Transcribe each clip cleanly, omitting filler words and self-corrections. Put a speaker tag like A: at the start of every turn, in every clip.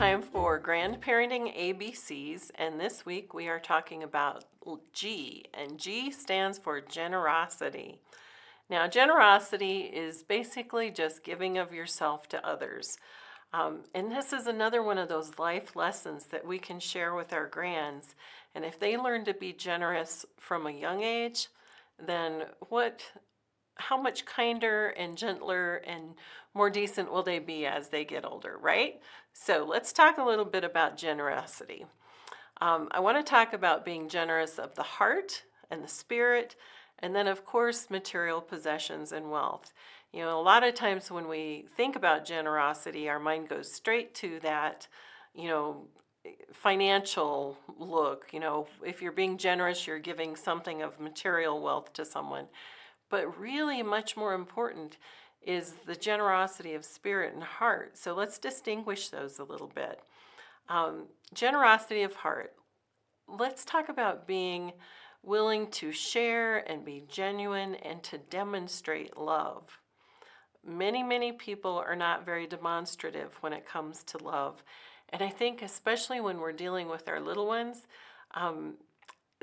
A: time for Grandparenting ABCs, and this week we are talking about G, and G stands for generosity. Now, generosity is basically just giving of yourself to others. And this is another one of those life lessons that we can share with our grands. And if they learn to be generous from a young age, then how much kinder and gentler and more decent will they be as they get older, right? So let's talk a little bit about generosity. I want to talk about being generous of the heart and the spirit, and then, of course, material possessions and wealth. You know, a lot of times when we think about generosity, our mind goes straight to that, financial look. If you're being generous, you're giving something of material wealth to someone. But really, much more important is the generosity of spirit and heart. So let's distinguish those a little bit. Generosity of heart. Let's talk about being willing to share and be genuine and to demonstrate love. Many people are not very demonstrative when it comes to love. And I think especially when we're dealing with our little ones,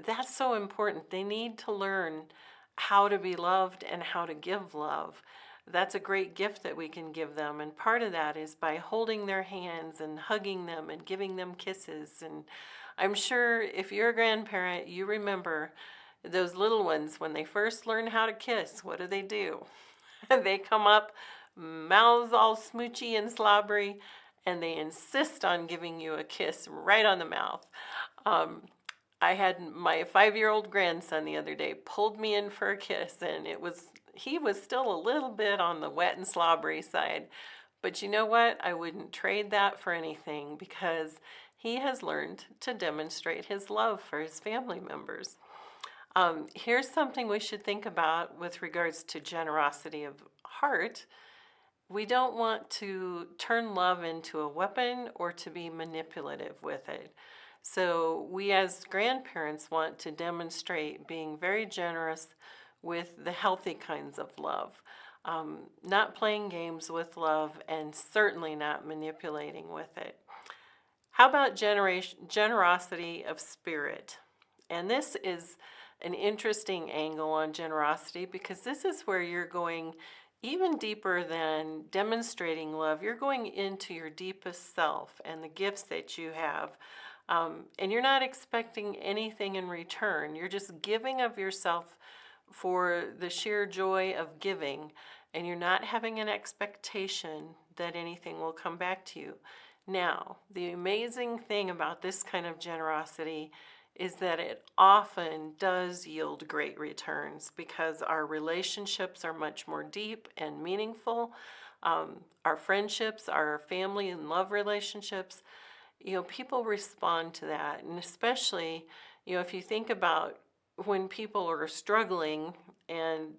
A: that's so important. They need to learn how to be loved and how to give love. That's a great gift that we can give them. And part of that is by holding their hands and hugging them and giving them kisses. And I'm sure if you're a grandparent, you remember those little ones when they first learn how to kiss. What do? They come up, mouths all smoochy and slobbery, and they insist on giving you a kiss right on the mouth. I had my 5-year-old grandson the other day pulled me in for a kiss, and he was still a little bit on the wet and slobbery side. But you know what? I wouldn't trade that for anything because he has learned to demonstrate his love for his family members. Here's something we should think about with regards to generosity of heart. We don't want to turn love into a weapon or to be manipulative with it. So we as grandparents want to demonstrate being very generous with the healthy kinds of love, not playing games with love and certainly not manipulating with it. How about generosity of spirit? And this is an interesting angle on generosity because this is where you're going even deeper than demonstrating love. You're going into your deepest self and the gifts that you have. And you're not expecting anything in return. You're just giving of yourself for the sheer joy of giving, and you're not having an expectation that anything will come back to you. Now, the amazing thing about this kind of generosity is that it often does yield great returns because our relationships are much more deep and meaningful. Our friendships, our family and love relationships, people respond to that. And especially, if you think about when people are struggling and,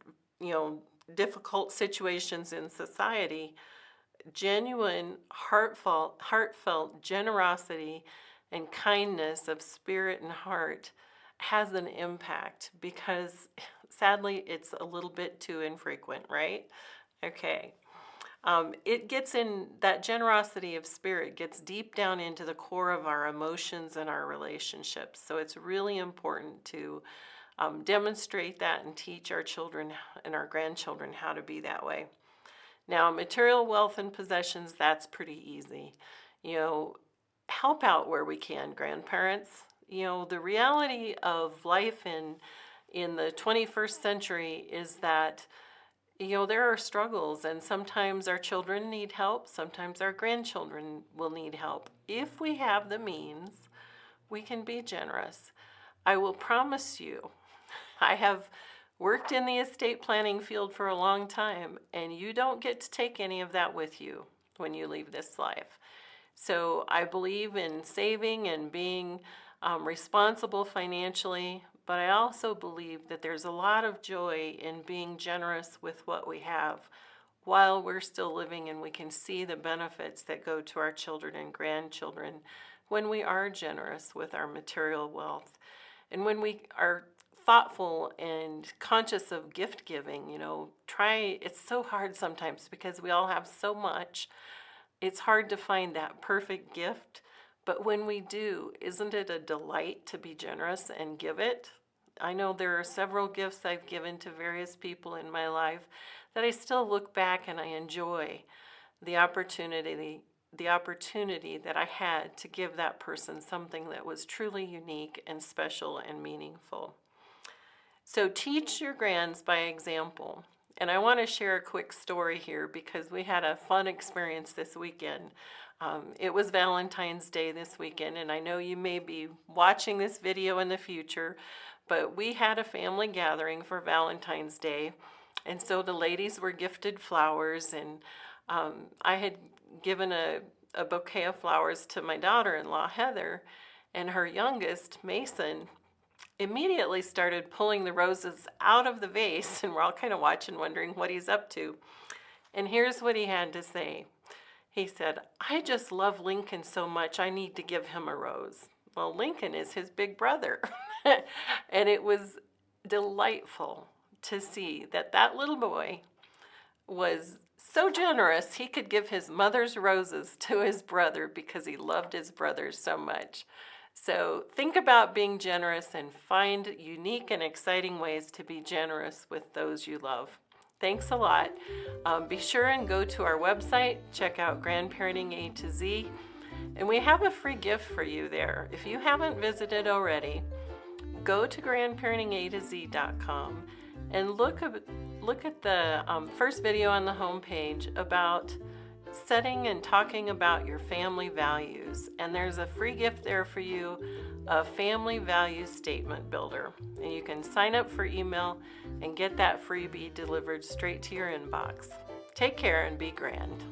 A: difficult situations in society, genuine, heartfelt generosity and kindness of spirit and heart has an impact because sadly it's a little bit too infrequent, right? Okay. It gets in, that generosity of spirit gets deep down into the core of our emotions and our relationships. So it's really important to demonstrate that and teach our children and our grandchildren how to be that way. Now, material wealth and possessions, that's pretty easy. Help out where we can, grandparents. The reality of life in the 21st century is that there are struggles, and sometimes our children need help, sometimes our grandchildren will need help. If we have the means, we can be generous. I will promise you, I have worked in the estate planning field for a long time, and you don't get to take any of that with you when you leave this life. So I believe in saving and being responsible financially, but I also believe that there's a lot of joy in being generous with what we have while we're still living, and we can see the benefits that go to our children and grandchildren when we are generous with our material wealth. And when we are thoughtful and conscious of gift giving, it's so hard sometimes because we all have so much. It's hard to find that perfect gift, but when we do, isn't it a delight to be generous and give it? I know there are several gifts I've given to various people in my life that I still look back and I enjoy the opportunity that I had to give that person something that was truly unique and special and meaningful. So teach your grands by example. And I want to share a quick story here because we had a fun experience this weekend. It was Valentine's Day this weekend, and I know you may be watching this video in the future, but we had a family gathering for Valentine's Day, and so the ladies were gifted flowers, and I had given a bouquet of flowers to my daughter-in-law, Heather, and her youngest, Mason, immediately started pulling the roses out of the vase, and we're all kind of watching, wondering what he's up to. And here's what he had to say. He said, "I just love Lincoln so much, I need to give him a rose." Well, Lincoln is his big brother. And it was delightful to see that that little boy was so generous he could give his mother's roses to his brother because he loved his brother so much. So think about being generous and find unique and exciting ways to be generous with those you love. Thanks a lot. Be sure and go to our website, check out Grandparenting A to Z, and we have a free gift for you there. If you haven't visited already, go to grandparentingatoz.com and look at the first video on the homepage about setting and talking about your family values. And there's a free gift there for you, a family values statement builder. And you can sign up for email and get that freebie delivered straight to your inbox. Take care and be grand.